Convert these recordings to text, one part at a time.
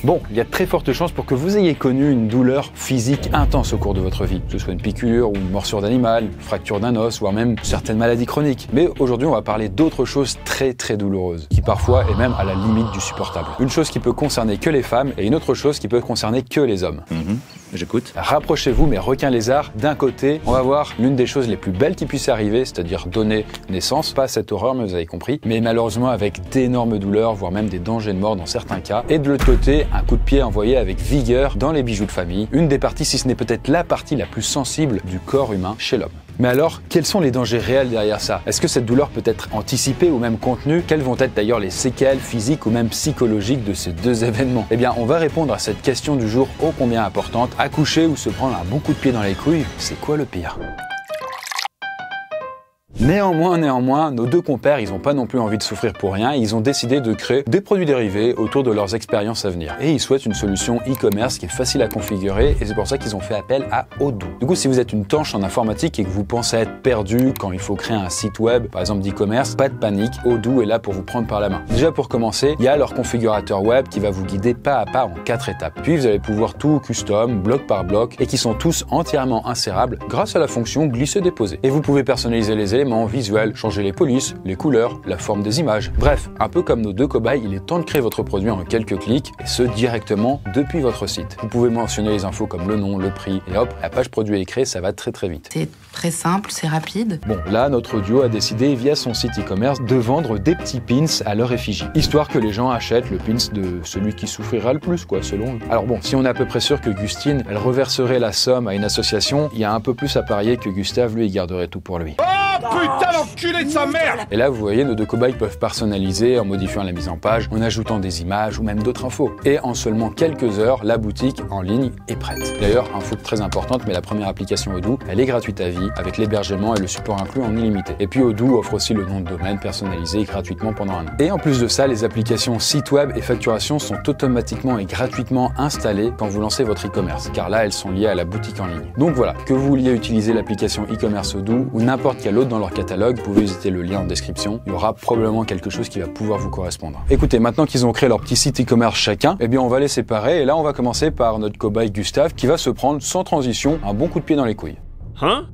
Bon, il y a de très fortes chances pour que vous ayez connu une douleur physique intense au cours de votre vie, que ce soit une piqûre ou une morsure d'animal, une fracture d'un os, voire même certaines maladies chroniques. Mais aujourd'hui, on va parler d'autres choses très douloureuses, qui parfois est même à la limite du supportable. Une chose qui peut concerner que les femmes et une autre chose qui peut concerner que les hommes. J'écoute. Rapprochez-vous, mes requins lézards. D'un côté, on va voir l'une des choses les plus belles qui puissent arriver, c'est-à-dire donner naissance, pas cette horreur, mais vous avez compris, mais malheureusement avec d'énormes douleurs, voire même des dangers de mort dans certains cas. Et de l'autre côté, un coup de pied envoyé avec vigueur dans les bijoux de famille, une des parties, si ce n'est peut-être la partie la plus sensible du corps humain chez l'homme. Mais alors, quels sont les dangers réels derrière ça? Est-ce que cette douleur peut être anticipée ou même contenue? Quelles vont être d'ailleurs les séquelles physiques ou même psychologiques de ces deux événements? Eh bien, on va répondre à cette question du jour ô combien importante. Accoucher ou se prendre un bon coup de pied dans les couilles, c'est quoi le pire? Néanmoins, nos deux compères, ils n'ont pas non plus envie de souffrir pour rien, ils ont décidé de créer des produits dérivés autour de leurs expériences à venir. Et ils souhaitent une solution e-commerce qui est facile à configurer et c'est pour ça qu'ils ont fait appel à Odoo. Du coup, si vous êtes une tanche en informatique et que vous pensez être perdu quand il faut créer un site web, par exemple d'e-commerce, pas de panique, Odoo est là pour vous prendre par la main. Déjà pour commencer, il y a leur configurateur web qui va vous guider pas à pas en 4 étapes. Puis vous allez pouvoir tout custom, bloc par bloc et qui sont tous entièrement insérables grâce à la fonction glisser-déposer. Et vous pouvez personnaliser les éléments visuels, changer les polices, les couleurs, la forme des images. Bref, un peu comme nos deux cobayes, il est temps de créer votre produit en quelques clics et ce directement depuis votre site. Vous pouvez mentionner les infos comme le nom, le prix et hop, la page produit est créée, ça va très vite. C'est très simple, c'est rapide. Bon, là, notre duo a décidé via son site e-commerce de vendre des petits pins à leur effigie, histoire que les gens achètent le pins de celui qui souffrira le plus, quoi, selon eux. Alors bon, si on est à peu près sûr que Gustine, elle reverserait la somme à une association, il y a un peu plus à parier que Gustave, lui, il garderait tout pour lui. Putain l'enculé de sa mère! Et là, vous voyez, nos deux cobayes peuvent personnaliser en modifiant la mise en page, en ajoutant des images ou même d'autres infos. Et en seulement quelques heures, la boutique en ligne est prête. D'ailleurs, info très importante, mais la première application Odoo, elle est gratuite à vie, avec l'hébergement et le support inclus en illimité. Et puis Odoo offre aussi le nom de domaine personnalisé gratuitement pendant un an. Et en plus de ça, les applications site web et facturation sont automatiquement et gratuitement installées quand vous lancez votre e-commerce, car là, elles sont liées à la boutique en ligne. Donc voilà, que vous vouliez utiliser l'application e-commerce Odoo ou n'importe quelle autre dans leur catalogue, vous pouvez visiter le lien en description. Il y aura probablement quelque chose qui va pouvoir vous correspondre. Écoutez, maintenant qu'ils ont créé leur petit site e-commerce chacun, eh bien on va les séparer et là on va commencer par notre cobaye Gustave qui va se prendre sans transition un bon coup de pied dans les couilles. Hein?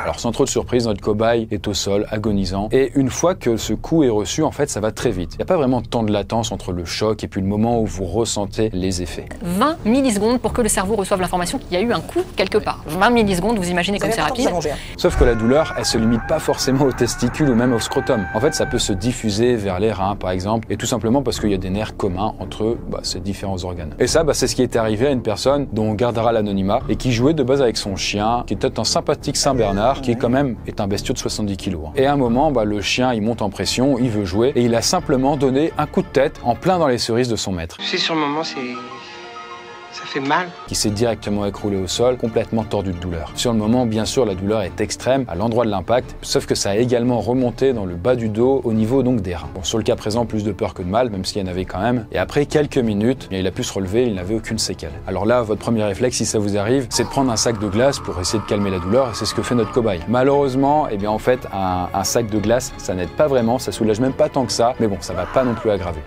Alors sans trop de surprise, notre cobaye est au sol, agonisant. Et une fois que ce coup est reçu, en fait, ça va très vite. Il n'y a pas vraiment de temps de latence entre le choc et puis le moment où vous ressentez les effets. 20 millisecondes pour que le cerveau reçoive l'information qu'il y a eu un coup quelque part. 20 millisecondes, vous imaginez comme c'est rapide. Sauf que la douleur, elle se limite pas forcément aux testicules ou même au scrotum. En fait, ça peut se diffuser vers les reins, par exemple, et tout simplement parce qu'il y a des nerfs communs entre ces différents organes. Et ça, c'est ce qui est arrivé à une personne dont on gardera l'anonymat et qui jouait de base avec son chien, qui était un sympathique Saint-Bernard, qui quand même est un bestiau de 70 kg. Et à un moment, le chien, il monte en pression, il veut jouer, et il a simplement donné un coup de tête en plein dans les cerises de son maître. Tu sais, sur le moment, ça fait mal. Qui s'est directement écroulé au sol, complètement tordu de douleur. Sur le moment, bien sûr, la douleur est extrême à l'endroit de l'impact, sauf que ça a également remonté dans le bas du dos, au niveau donc des reins. Bon, sur le cas présent, plus de peur que de mal, même s'il y en avait quand même. Et après quelques minutes, il a pu se relever, il n'avait aucune séquelle. Alors là, votre premier réflexe, si ça vous arrive, c'est de prendre un sac de glace pour essayer de calmer la douleur, et c'est ce que fait notre cobaye. Malheureusement, en fait, un sac de glace, ça n'aide pas vraiment, ça soulage même pas tant que ça, mais bon, ça va pas non plus aggraver.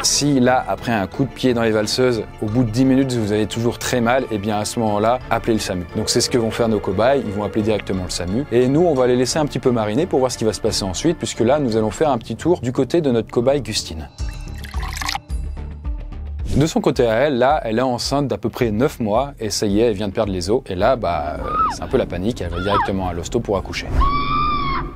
Si là, après un coup de pied dans les valseuses, au bout de 10 minutes, vous avez toujours très mal, et bien à ce moment-là, appelez le SAMU. Donc c'est ce que vont faire nos cobayes, ils vont appeler directement le SAMU. Et nous, on va les laisser un petit peu mariner pour voir ce qui va se passer ensuite, puisque là, nous allons faire un petit tour du côté de notre cobaye Gustine. De son côté à elle, là, elle est enceinte d'à peu près 9 mois, et ça y est, elle vient de perdre les os. Et là, c'est un peu la panique, elle va directement à l'hosto pour accoucher.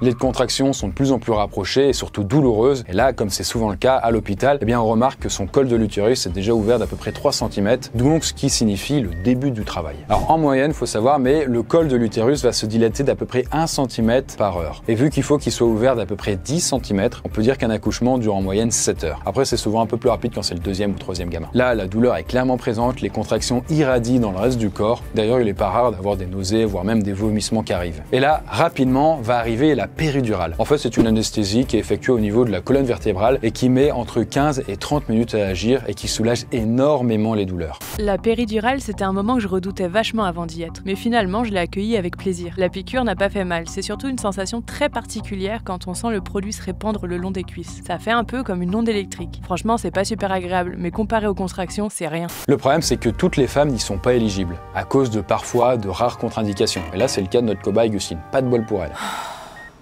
Les contractions sont de plus en plus rapprochées et surtout douloureuses. Et là, comme c'est souvent le cas à l'hôpital, on remarque que son col de l'utérus est déjà ouvert d'à peu près 3 cm, donc ce qui signifie le début du travail. Alors en moyenne, faut savoir, mais le col de l'utérus va se dilater d'à peu près 1 cm par heure. Et vu qu'il faut qu'il soit ouvert d'à peu près 10 cm, on peut dire qu'un accouchement dure en moyenne 7 heures. Après, c'est souvent un peu plus rapide quand c'est le 2e ou 3e gamin. Là, la douleur est clairement présente, les contractions irradient dans le reste du corps. D'ailleurs, il est pas rare d'avoir des nausées, voire même des vomissements qui arrivent. Et là, rapidement, va arriver la péridurale. En fait, c'est une anesthésie qui est effectuée au niveau de la colonne vertébrale et qui met entre 15 et 30 minutes à agir et qui soulage énormément les douleurs. La péridurale, c'était un moment que je redoutais vachement avant d'y être, mais finalement je l'ai accueilli avec plaisir. La piqûre n'a pas fait mal, c'est surtout une sensation très particulière quand on sent le produit se répandre le long des cuisses. Ça fait un peu comme une onde électrique. Franchement, c'est pas super agréable, mais comparé aux contractions, c'est rien. Le problème, c'est que toutes les femmes n'y sont pas éligibles, à cause de parfois de rares contre-indications. Et là, c'est le cas de notre cobaye Gustine. Pas de bol pour elle.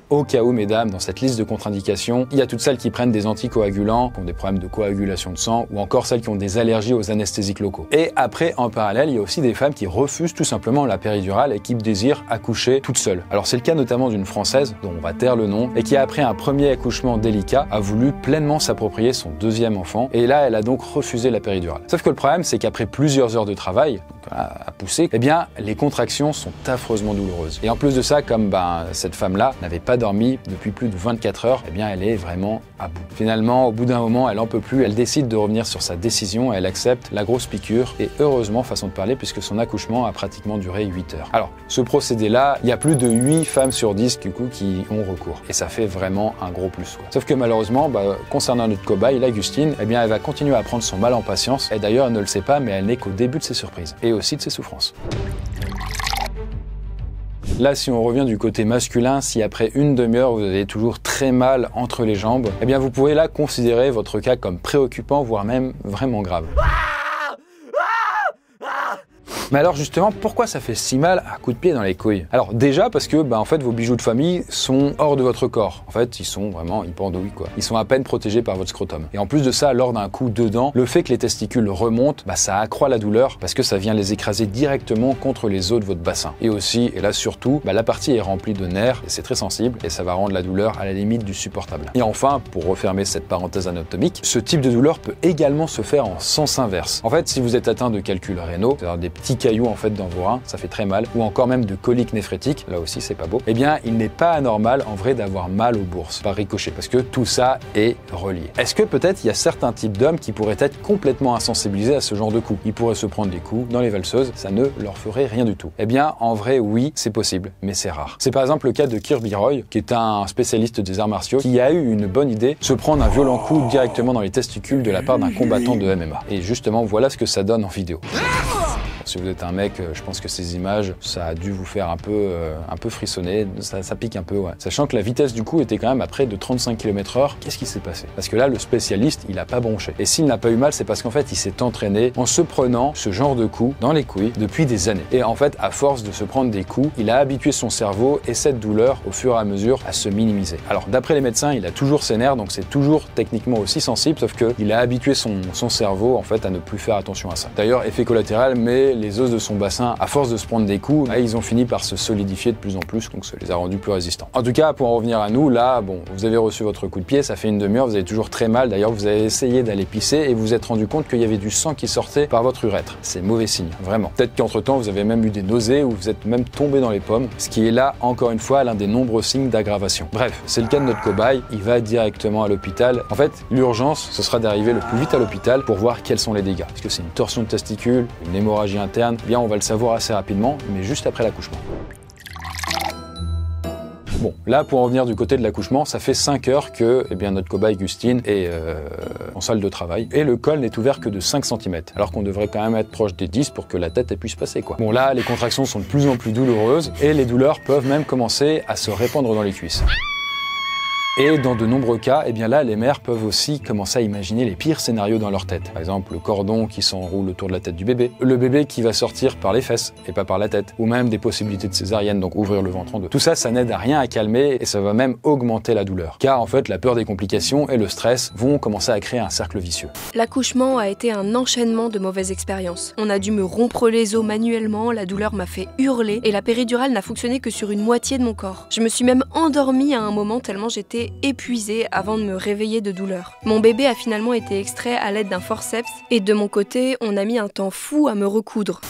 Au cas où, mesdames, dans cette liste de contre-indications, il y a toutes celles qui prennent des anticoagulants, qui ont des problèmes de coagulation de sang, ou encore celles qui ont des allergies aux anesthésiques locaux. Et après, en parallèle, il y a aussi des femmes qui refusent tout simplement la péridurale et qui désirent accoucher toutes seules. Alors c'est le cas notamment d'une Française, dont on va taire le nom, et qui après un premier accouchement délicat, a voulu pleinement s'approprier son deuxième enfant, et là, elle a donc refusé la péridurale. Sauf que le problème, c'est qu'après plusieurs heures de travail, à pousser, eh bien, les contractions sont affreusement douloureuses. Et en plus de ça, comme cette femme-là n'avait pas dormi depuis plus de 24 heures, eh bien, elle est vraiment à bout. Finalement, au bout d'un moment, elle en peut plus, elle décide de revenir sur sa décision, elle accepte la grosse piqûre, et heureusement, façon de parler, puisque son accouchement a pratiquement duré 8 heures. Alors, ce procédé-là, il y a plus de 8 femmes sur 10, du coup, qui ont recours. Et ça fait vraiment un gros plus, quoi. Sauf que malheureusement, concernant notre cobaye, Gustine, eh bien, elle va continuer à prendre son mal en patience, et d'ailleurs, elle ne le sait pas, mais elle n'est qu'au début de ses surprises. Et aussi de ses souffrances. Là, si on revient du côté masculin, si après une demi-heure vous avez toujours très mal entre les jambes, eh bien vous pouvez là considérer votre cas comme préoccupant, voire même vraiment grave. Mais alors justement, pourquoi ça fait si mal à coups de pied dans les couilles? Alors déjà parce que en fait vos bijoux de famille sont hors de votre corps. En fait, ils sont vraiment une pendouille quoi. Ils sont à peine protégés par votre scrotum. Et en plus de ça, lors d'un coup dedans, le fait que les testicules remontent, ça accroît la douleur parce que ça vient les écraser directement contre les os de votre bassin. Et aussi, et là surtout, la partie est remplie de nerfs et c'est très sensible et ça va rendre la douleur à la limite du supportable. Et enfin, pour refermer cette parenthèse anatomique, ce type de douleur peut également se faire en sens inverse. En fait, si vous êtes atteint de calculs rénaux, c'est-à-dire des petits cailloux en fait dans vos reins, ça fait très mal, ou encore même de coliques néphrétiques, là aussi c'est pas beau, eh bien il n'est pas anormal en vrai d'avoir mal aux bourses par ricochet, parce que tout ça est relié. Est-ce que peut-être il y a certains types d'hommes qui pourraient être complètement insensibilisés à ce genre de coups? Ils pourraient se prendre des coups dans les valseuses, ça ne leur ferait rien du tout. Eh bien en vrai oui, c'est possible, mais c'est rare. C'est par exemple le cas de Kirby Roy, qui est un spécialiste des arts martiaux, qui a eu une bonne idée, se prendre un violent coup directement dans les testicules de la part d'un combattant de MMA. Et justement voilà ce que ça donne en vidéo. Si vous êtes un mec, je pense que ces images, ça a dû vous faire un peu frissonner, ça pique un peu, ouais. Sachant que la vitesse du coup était quand même à près de 35 km/h. Qu'est-ce qui s'est passé? Parce que là, le spécialiste, il a pas bronché. Et s'il n'a pas eu mal, c'est parce qu'en fait, il s'est entraîné en se prenant ce genre de coups dans les couilles depuis des années. Et en fait, à force de se prendre des coups, il a habitué son cerveau et cette douleur, au fur et à mesure, à se minimiser. Alors, d'après les médecins, il a toujours ses nerfs, donc c'est toujours techniquement aussi sensible, sauf qu'il a habitué son cerveau, en fait, à ne plus faire attention à ça. D'ailleurs, effet collatéral, mais les os de son bassin, à force de se prendre des coups, ils ont fini par se solidifier de plus en plus, donc ça les a rendus plus résistants. En tout cas, pour en revenir à nous, là, vous avez reçu votre coup de pied, ça fait une demi-heure, vous avez toujours très mal. D'ailleurs, vous avez essayé d'aller pisser et vous vous êtes rendu compte qu'il y avait du sang qui sortait par votre urètre. C'est mauvais signe, vraiment. Peut-être qu'entre-temps, vous avez même eu des nausées ou vous êtes même tombé dans les pommes, ce qui est là, encore une fois, l'un des nombreux signes d'aggravation. Bref, c'est le cas de notre cobaye, il va directement à l'hôpital. En fait, l'urgence, ce sera d'arriver le plus vite à l'hôpital pour voir quels sont les dégâts. Est-ce que c'est une torsion de testicule, une hémorragie interne? Eh bien, on va le savoir assez rapidement, mais juste après l'accouchement. Bon, là, pour en venir du côté de l'accouchement, ça fait 5 heures que notre cobaye Gustine est en salle de travail et le col n'est ouvert que de 5 cm, alors qu'on devrait quand même être proche des 10 pour que la tête puisse passer, quoi. Bon, là, les contractions sont de plus en plus douloureuses et les douleurs peuvent même commencer à se répandre dans les cuisses. Et dans de nombreux cas, là, les mères peuvent aussi commencer à imaginer les pires scénarios dans leur tête. Par exemple, le cordon qui s'enroule autour de la tête du bébé, le bébé qui va sortir par les fesses et pas par la tête, ou même des possibilités de césarienne, donc ouvrir le ventre en deux. Tout ça, ça n'aide à rien à calmer et ça va même augmenter la douleur. Car en fait, la peur des complications et le stress vont commencer à créer un cercle vicieux. L'accouchement a été un enchaînement de mauvaises expériences. On a dû me rompre les os manuellement, la douleur m'a fait hurler et la péridurale n'a fonctionné que sur une moitié de mon corps. Je me suis même endormie à un moment tellement j'étais épuisée avant de me réveiller de douleur. Mon bébé a finalement été extrait à l'aide d'un forceps et de mon côté, on a mis un temps fou à me recoudre.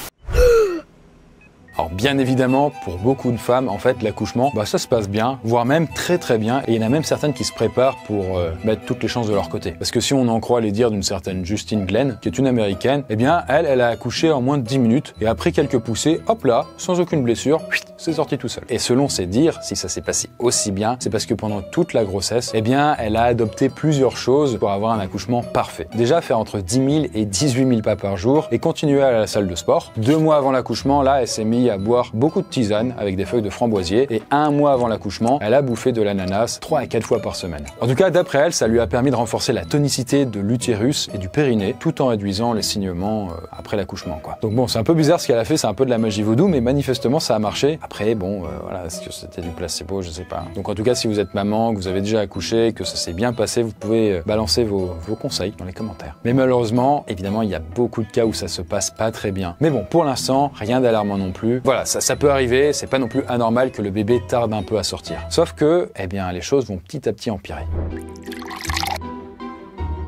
Alors bien évidemment, pour beaucoup de femmes, en fait, l'accouchement, ça se passe bien, voire même très très bien, et il y en a même certaines qui se préparent pour mettre toutes les chances de leur côté. Parce que si on en croit les dires d'une certaine Justine Glenn, qui est une américaine, eh bien elle a accouché en moins de 10 minutes, et après quelques poussées, hop là, sans aucune blessure, c'est sorti tout seul. Et selon ses dires, si ça s'est passé aussi bien, c'est parce que pendant toute la grossesse, eh bien elle a adopté plusieurs choses pour avoir un accouchement parfait. Déjà faire entre 10 000 et 18 000 pas par jour, et continuer à la salle de sport. 2 mois avant l'accouchement, là, elle s'est mise à boire beaucoup de tisane avec des feuilles de framboisier, et 1 mois avant l'accouchement, elle a bouffé de l'ananas 3 à 4 fois par semaine. En tout cas, d'après elle, ça lui a permis de renforcer la tonicité de l'utérus et du périnée, tout en réduisant les saignements après l'accouchement, quoi. Donc bon, c'est un peu bizarre ce qu'elle a fait, c'est un peu de la magie vaudou, mais manifestement ça a marché. Après, bon, voilà, est-ce que c'était du placebo, je sais pas. Donc en tout cas, si vous êtes maman, que vous avez déjà accouché, que ça s'est bien passé, vous pouvez balancer vos conseils dans les commentaires. Mais malheureusement, évidemment, il y a beaucoup de cas où ça se passe pas très bien. Mais bon, pour l'instant, rien d'alarmant non plus. Voilà, ça peut arriver, c'est pas non plus anormal que le bébé tarde un peu à sortir. Sauf que, eh bien, les choses vont petit à petit empirer.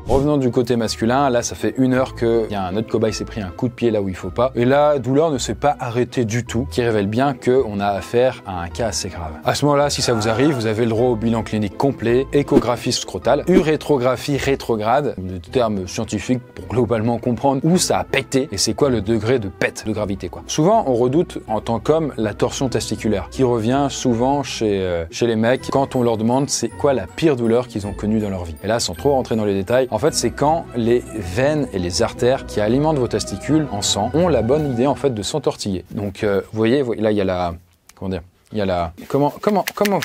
Revenons du côté masculin, là ça fait 1 heure qu'il y a un autre cobaye s'est pris un coup de pied là où il faut pas. Et la douleur ne s'est pas arrêtée du tout, qui révèle bien qu'on a affaire à un cas assez grave. À ce moment-là, si ça vous arrive, vous avez le droit au bilan clinique complet, échographie scrotale, urétrographie rétrograde, le terme scientifique pour globalement comprendre où ça a pété et c'est quoi le degré de pète, de gravité quoi. Souvent on redoute en tant qu'homme la torsion testiculaire, qui revient souvent chez les mecs quand on leur demande c'est quoi la pire douleur qu'ils ont connue dans leur vie. Et là, sans trop rentrer dans les détails, en fait, c'est quand les veines et les artères qui alimentent vos testicules en sang ont la bonne idée en fait de s'entortiller. Donc, vous voyez, là il y a la, comment dire, il y a la, comment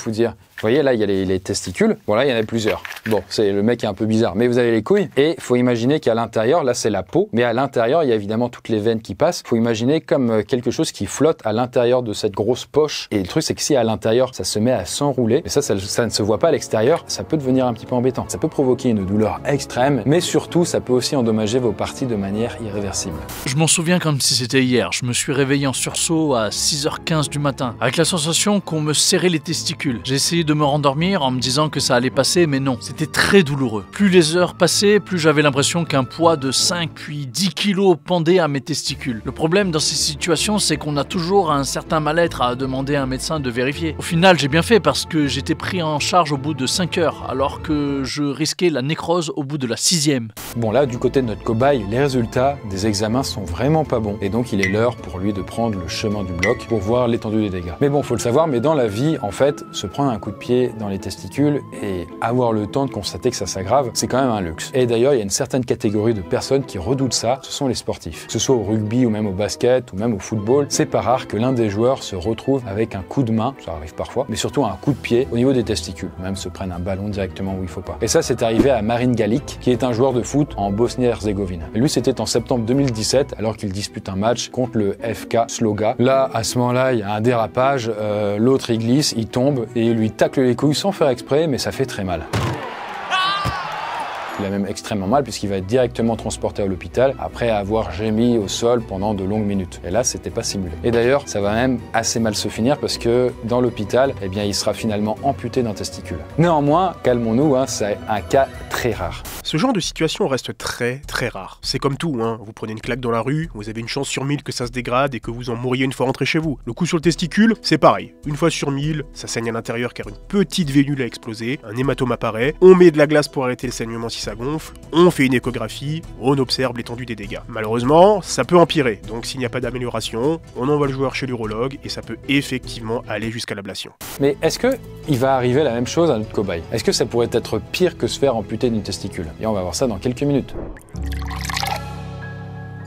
vous dire? Vous voyez, là, il y a les testicules. Bon, là, il y en a plusieurs. Bon, le mec est un peu bizarre. Mais vous avez les couilles. Et faut imaginer qu'à l'intérieur, là, c'est la peau. Mais à l'intérieur, il y a évidemment toutes les veines qui passent. Faut imaginer comme quelque chose qui flotte à l'intérieur de cette grosse poche. Et le truc, c'est que si à l'intérieur, ça se met à s'enrouler, et ça ne se voit pas à l'extérieur, ça peut devenir un petit peu embêtant. Ça peut provoquer une douleur extrême. Mais surtout, ça peut aussi endommager vos parties de manière irréversible. Je m'en souviens comme si c'était hier. Je me suis réveillé en sursaut à 6h15 du matin. Avec la sensation qu'on me serrait les testicules. J'ai essayé de me rendormir en me disant que ça allait passer, mais non, c'était très douloureux. Plus les heures passaient, plus j'avais l'impression qu'un poids de 5 puis 10 kilos pendait à mes testicules. Le problème dans ces situations, c'est qu'on a toujours un certain mal-être à demander à un médecin de vérifier. Au final, j'ai bien fait parce que j'étais pris en charge au bout de 5 heures, alors que je risquais la nécrose au bout de la 6e. Bon là, du côté de notre cobaye, les résultats des examens sont vraiment pas bons, et donc il est l'heure pour lui de prendre le chemin du bloc pour voir l'étendue des dégâts. Mais bon, faut le savoir, mais dans la vie, en fait, se prendre un coup de pied dans les testicules et avoir le temps de constater que ça s'aggrave, c'est quand même un luxe. Et d'ailleurs, il y a une certaine catégorie de personnes qui redoutent ça, ce sont les sportifs. Que ce soit au rugby ou même au basket ou même au football, c'est pas rare que l'un des joueurs se retrouve avec un coup de main, ça arrive parfois, mais surtout un coup de pied au niveau des testicules, même se prennent un ballon directement où il faut pas. Et ça, c'est arrivé à Marin Galic, qui est un joueur de foot en Bosnie-Herzégovine. Et lui, c'était en septembre 2017, alors qu'il dispute un match contre le FK Sloga. Là, à ce moment-là, il y a un dérapage, l'autre il glisse, il tombe et il lui tacle les couilles sans faire exprès, mais ça fait très mal. Il a même extrêmement mal puisqu'il va être directement transporté à l'hôpital après avoir gémi au sol pendant de longues minutes. Et là, c'était pas simulé. Et d'ailleurs, ça va même assez mal se finir parce que dans l'hôpital, eh bien, il sera finalement amputé d'un testicule. Néanmoins, calmons-nous, c'est un cas très rare. Ce genre de situation reste très rare. C'est comme tout, vous prenez une claque dans la rue, vous avez une chance sur 1000 que ça se dégrade et que vous en mouriez une fois rentré chez vous. Le coup sur le testicule, c'est pareil. Une fois sur 1000, ça saigne à l'intérieur car une petite veinule a explosé, un hématome apparaît, on met de la glace pour arrêter le saignement si ça gonfle, on fait une échographie, on observe l'étendue des dégâts. Malheureusement, ça peut empirer, donc s'il n'y a pas d'amélioration, on envoie le joueur chez l'urologue et ça peut effectivement aller jusqu'à l'ablation. Mais est-ce que il va arriver la même chose à notre cobaye? Est-ce que ça pourrait être pire que se faire amputer d'une testicule? Et on va voir ça dans quelques minutes.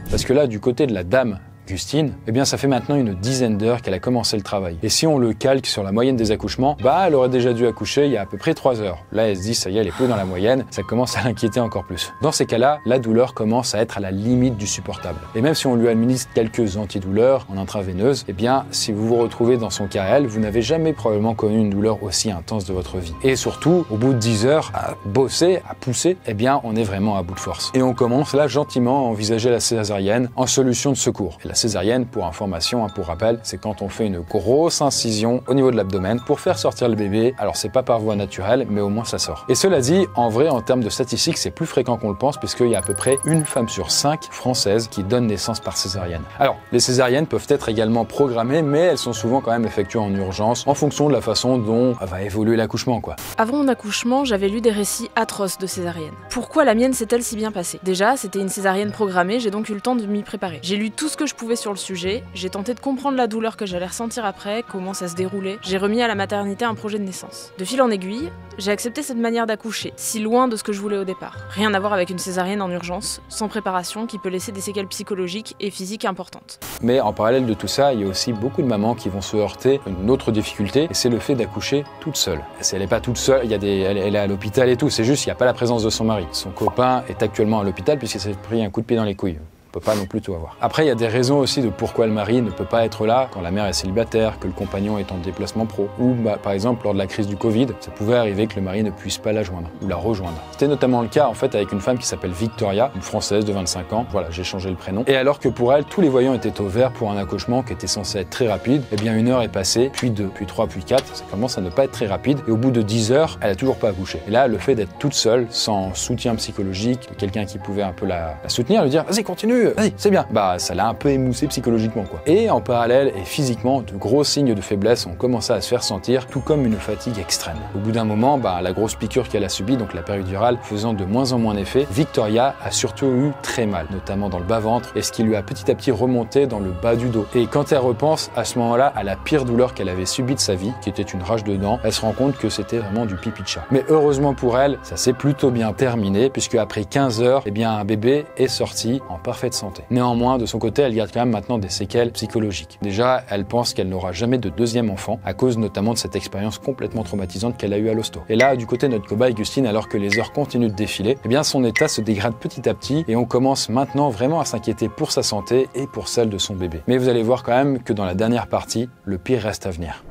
Parce que là, du côté de la dame Justine, eh bien ça fait maintenant une dizaine d'heures qu'elle a commencé le travail. Et si on le calque sur la moyenne des accouchements, elle aurait déjà dû accoucher il y a à peu près 3 heures. Là, elle se dit, ça y est, elle est plus dans la moyenne, ça commence à l'inquiéter encore plus. Dans ces cas-là, la douleur commence à être à la limite du supportable. Et même si on lui administre quelques antidouleurs en intraveineuse, eh bien, si vous vous retrouvez dans son cas à elle, vous n'avez jamais probablement connu une douleur aussi intense de votre vie. Et surtout, au bout de 10 heures, à bosser, à pousser, eh bien, on est vraiment à bout de force. Et on commence là gentiment à envisager la césarienne en solution de secours. Et la césarienne, pour information, pour rappel, c'est quand on fait une grosse incision au niveau de l'abdomen pour faire sortir le bébé. Alors c'est pas par voie naturelle, mais au moins ça sort. Et cela dit, en vrai, en termes de statistiques, c'est plus fréquent qu'on le pense, puisqu'il y a à peu près une femme sur 5 françaises qui donne naissance par césarienne. Alors, les césariennes peuvent être également programmées, mais elles sont souvent quand même effectuées en urgence, en fonction de la façon dont va évoluer l'accouchement, quoi. Avant mon accouchement, j'avais lu des récits atroces de césarienne. Pourquoi la mienne s'est-elle si bien passée? Déjà, c'était une césarienne programmée, j'ai donc eu le temps de m'y préparer. J'ai lu tout ce que je pouvais sur le sujet, j'ai tenté de comprendre la douleur que j'allais ressentir après, comment ça se déroulait, j'ai remis à la maternité un projet de naissance. De fil en aiguille, j'ai accepté cette manière d'accoucher, si loin de ce que je voulais au départ. Rien à voir avec une césarienne en urgence, sans préparation, qui peut laisser des séquelles psychologiques et physiques importantes. Mais en parallèle de tout ça, il y a aussi beaucoup de mamans qui vont se heurter à une autre difficulté, et c'est le fait d'accoucher toute seule. Si elle n'est pas toute seule, elle est à l'hôpital et tout, c'est juste qu'il n'y a pas la présence de son mari. Son copain est actuellement à l'hôpital puisqu'il s'est pris un coup de pied dans les couilles. On peut pas non plus tout avoir. Après, il y a des raisons aussi de pourquoi le mari ne peut pas être là quand la mère est célibataire, que le compagnon est en déplacement pro, ou par exemple lors de la crise du Covid, ça pouvait arriver que le mari ne puisse pas la joindre ou la rejoindre. C'était notamment le cas en fait avec une femme qui s'appelle Victoria, une Française de 25 ans. Voilà, j'ai changé le prénom. Et alors que pour elle, tous les voyants étaient au vert pour un accouchement qui était censé être très rapide, eh bien 1 heure est passée, puis 2, puis 3, puis 4, ça commence à ne pas être très rapide. Et au bout de 10 heures, elle a toujours pas accouché. Et là, le fait d'être toute seule, sans soutien psychologique, quelqu'un qui pouvait un peu la soutenir, lui dire vas-y continue, vas-y, c'est bien. Ça l'a un peu émoussé psychologiquement, quoi. Et en parallèle et physiquement, de gros signes de faiblesse ont commencé à se faire sentir, tout comme une fatigue extrême. Au bout d'un moment, la grosse piqûre qu'elle a subie, donc la péridurale, faisant de moins en moins d'effet, Victoria a surtout eu très mal, notamment dans le bas-ventre, et ce qui lui a petit à petit remonté dans le bas du dos. Et quand elle repense à ce moment-là à la pire douleur qu'elle avait subie de sa vie, qui était une rage de dents, elle se rend compte que c'était vraiment du pipi de chat. Mais heureusement pour elle, ça s'est plutôt bien terminé, puisque après 15 heures, eh bien un bébé est sorti en parfaite santé. Néanmoins, de son côté, elle garde quand même maintenant des séquelles psychologiques. Déjà, elle pense qu'elle n'aura jamais de deuxième enfant, à cause notamment de cette expérience complètement traumatisante qu'elle a eue à l'hosto. Et là, du côté de notre cobaye Gustine, alors que les heures continuent de défiler, eh bien son état se dégrade petit à petit et on commence maintenant vraiment à s'inquiéter pour sa santé et pour celle de son bébé. Mais vous allez voir quand même que dans la dernière partie, le pire reste à venir.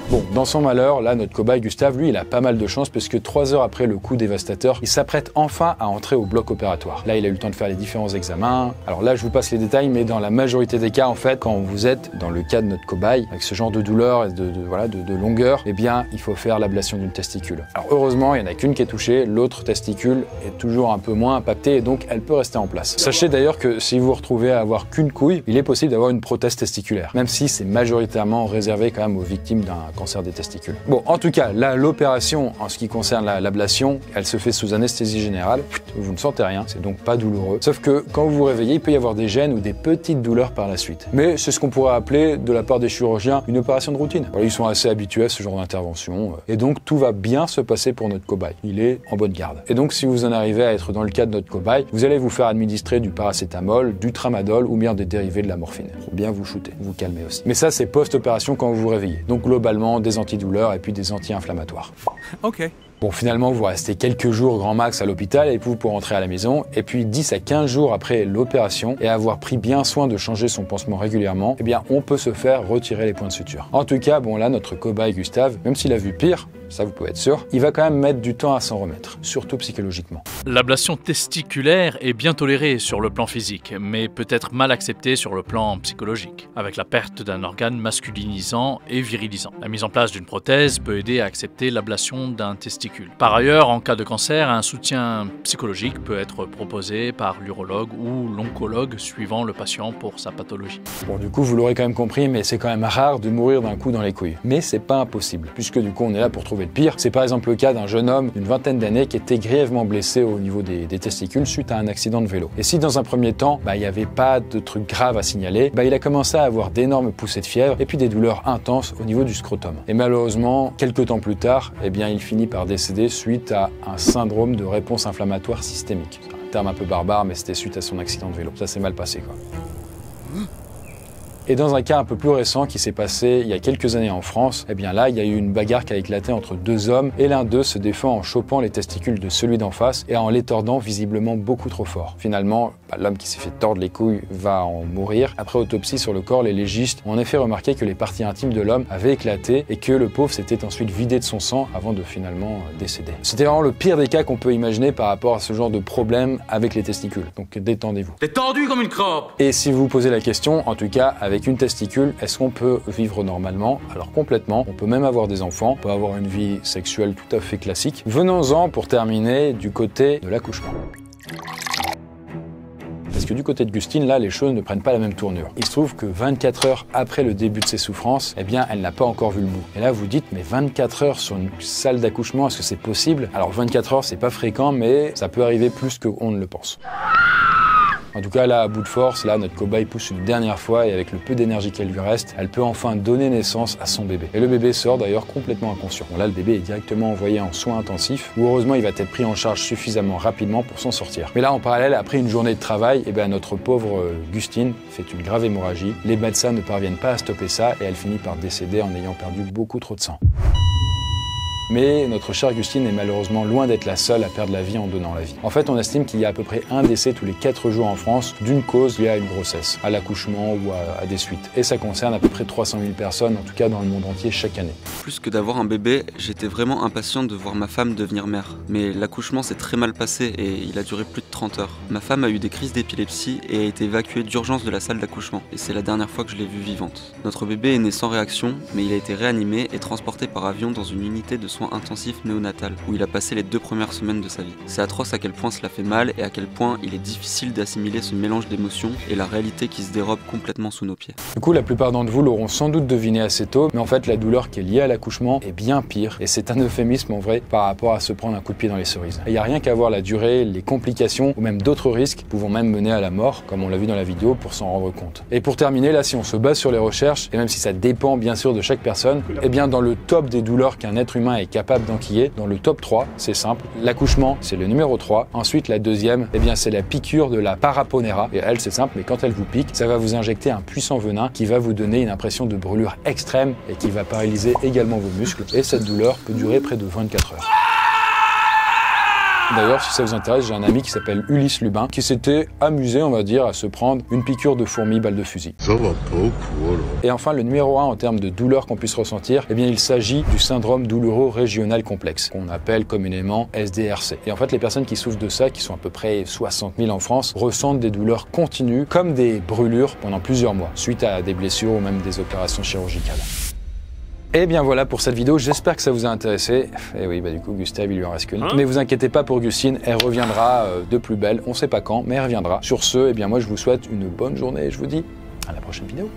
Bon, dans son malheur, là, notre cobaye Gustave, lui, il a pas mal de chance parce que 3 heures après le coup dévastateur, il s'apprête enfin à entrer au bloc opératoire. Là, il a eu le temps de faire les différents examens. Alors là, je vous passe les détails, mais dans la majorité des cas, en fait, quand vous êtes dans le cas de notre cobaye, avec ce genre de douleur et de longueur, eh bien, il faut faire l'ablation d'une testicule. Alors heureusement, il n'y en a qu'une qui est touchée, l'autre testicule est toujours un peu moins impactée et donc elle peut rester en place. Sachez d'ailleurs que si vous vous retrouvez à avoir qu'une couille, il est possible d'avoir une prothèse testiculaire, même si c'est majoritairement réservé quand même aux victimes d'un cancer des testicules. Bon, en tout cas, là, l'opération, en ce qui concerne l'ablation, elle se fait sous anesthésie générale. Vous ne sentez rien, c'est donc pas douloureux. Sauf que quand vous vous réveillez, il peut y avoir des gênes ou des petites douleurs par la suite. Mais c'est ce qu'on pourrait appeler, de la part des chirurgiens, une opération de routine. Voilà, ils sont assez habitués à ce genre d'intervention. Et donc, tout va bien se passer pour notre cobaye. Il est en bonne garde. Et donc, si vous en arrivez à être dans le cas de notre cobaye, vous allez vous faire administrer du paracétamol, du tramadol ou bien des dérivés de la morphine. Pour bien vous shooter, vous calmer aussi. Mais ça, c'est post-opération quand vous vous réveillez. Donc, globalement, des antidouleurs et puis des anti-inflammatoires. Ok. Bon, finalement, vous restez quelques jours grand max à l'hôpital et puis vous pourrez rentrer à la maison. Et puis 10 à 15 jours après l'opération et avoir pris bien soin de changer son pansement régulièrement, eh bien, on peut se faire retirer les points de suture. En tout cas, bon là, notre cobaye Gustave, même s'il a vu pire, ça vous pouvez être sûr, il va quand même mettre du temps à s'en remettre, surtout psychologiquement. L'ablation testiculaire est bien tolérée sur le plan physique, mais peut être mal acceptée sur le plan psychologique, avec la perte d'un organe masculinisant et virilisant. La mise en place d'une prothèse peut aider à accepter l'ablation d'un testicule. Par ailleurs, en cas de cancer, un soutien psychologique peut être proposé par l'urologue ou l'oncologue suivant le patient pour sa pathologie. Bon, du coup, vous l'aurez quand même compris, mais c'est quand même rare de mourir d'un coup dans les couilles. Mais c'est pas impossible, puisque du coup, on est là pour trouver le pire. C'est par exemple le cas d'un jeune homme d'une vingtaine d'années qui était grièvement blessé au niveau des testicules suite à un accident de vélo. Et si dans un premier temps, il n'y avait pas de trucs graves à signaler, il a commencé à avoir d'énormes poussées de fièvre et puis des douleurs intenses au niveau du scrotum. Et malheureusement, quelques temps plus tard, il finit par décéder suite à un syndrome de réponse inflammatoire systémique. C'est un terme un peu barbare, mais c'était suite à son accident de vélo. Ça s'est mal passé, quoi. Et dans un cas un peu plus récent qui s'est passé il y a quelques années en France, eh bien là, il y a eu une bagarre qui a éclaté entre deux hommes et l'un d'eux se défend en chopant les testicules de celui d'en face et en les tordant visiblement beaucoup trop fort. Finalement, l'homme qui s'est fait tordre les couilles va en mourir. Après autopsie sur le corps, les légistes ont en effet remarqué que les parties intimes de l'homme avaient éclaté et que le pauvre s'était ensuite vidé de son sang avant de finalement décéder. C'était vraiment le pire des cas qu'on peut imaginer par rapport à ce genre de problème avec les testicules. Donc détendez-vous. T'es tendu comme une crampe. Et si vous vous posez la question, en tout cas avec une testicule, est-ce qu'on peut vivre normalement? Alors complètement, on peut même avoir des enfants, on peut avoir une vie sexuelle tout à fait classique. Venons-en pour terminer du côté de l'accouchement. Parce que du côté de Gustine, là, les choses ne prennent pas la même tournure. Il se trouve que 24 heures après le début de ses souffrances, eh bien, elle n'a pas encore vu le bout. Et là, vous dites, mais 24 heures sur une salle d'accouchement, est-ce que c'est possible? Alors 24 heures, c'est pas fréquent, mais ça peut arriver plus qu'on ne le pense. En tout cas, là, à bout de force, là, notre cobaye pousse une dernière fois et avec le peu d'énergie qu'elle lui reste, elle peut enfin donner naissance à son bébé. Et le bébé sort d'ailleurs complètement inconscient. Bon, là, le bébé est directement envoyé en soins intensifs, où heureusement, il va être pris en charge suffisamment rapidement pour s'en sortir. Mais là, en parallèle, après une journée de travail, eh bien, notre pauvre Gustine fait une grave hémorragie. Les médecins ne parviennent pas à stopper ça et elle finit par décéder en ayant perdu beaucoup trop de sang. Mais notre chère Gustine est malheureusement loin d'être la seule à perdre la vie en donnant la vie. En fait, on estime qu'il y a à peu près un décès tous les 4 jours en France d'une cause liée à une grossesse, à l'accouchement ou à des suites. Et ça concerne à peu près 300 000 personnes, en tout cas dans le monde entier chaque année. Plus que d'avoir un bébé, j'étais vraiment impatient de voir ma femme devenir mère. Mais l'accouchement s'est très mal passé et il a duré plus de 30 heures. Ma femme a eu des crises d'épilepsie et a été évacuée d'urgence de la salle d'accouchement. Et c'est la dernière fois que je l'ai vue vivante. Notre bébé est né sans réaction, mais il a été réanimé et transporté par avion dans une unité de soins intensifs néonatal, où il a passé les 2 premières semaines de sa vie. C'est atroce à quel point cela fait mal et à quel point il est difficile d'assimiler ce mélange d'émotions et la réalité qui se dérobe complètement sous nos pieds. Du coup, la plupart d'entre vous l'auront sans doute deviné assez tôt, mais en fait, la douleur qui est liée à l'accouchement est bien pire, et c'est un euphémisme en vrai par rapport à se prendre un coup de pied dans les cerises. Il n'y a rien qu'à voir la durée, les complications ou même d'autres risques pouvant même mener à la mort, comme on l'a vu dans la vidéo, pour s'en rendre compte. Et pour terminer, là, si on se base sur les recherches, et même si ça dépend bien sûr de chaque personne, eh bien dans le top des douleurs qu'un être humain est capable d'enquiller, dans le top 3, c'est simple, l'accouchement, c'est le numéro 3. Ensuite, la deuxième, eh bien c'est la piqûre de la paraponera. Et elle, c'est simple, mais quand elle vous pique, ça va vous injecter un puissant venin qui va vous donner une impression de brûlure extrême et qui va paralyser également vos muscles. Et cette douleur peut durer près de 24 heures. D'ailleurs, si ça vous intéresse, j'ai un ami qui s'appelle Ulysse Lubin qui s'était amusé, on va dire, à se prendre une piqûre de fourmi balle de fusil. Et enfin, le numéro 1 en termes de douleur qu'on puisse ressentir, eh bien, il s'agit du syndrome douloureux régional complexe, qu'on appelle communément SDRC. Et en fait, les personnes qui souffrent de ça, qui sont à peu près 60 000 en France, ressentent des douleurs continues, comme des brûlures pendant plusieurs mois, suite à des blessures ou même des opérations chirurgicales. Et bien voilà pour cette vidéo, j'espère que ça vous a intéressé. Et oui, du coup, Gustave, il lui en reste qu'une. Mais vous inquiétez pas pour Gustine, elle reviendra de plus belle, on sait pas quand, mais elle reviendra. Sur ce, eh bien moi je vous souhaite une bonne journée et je vous dis à la prochaine vidéo.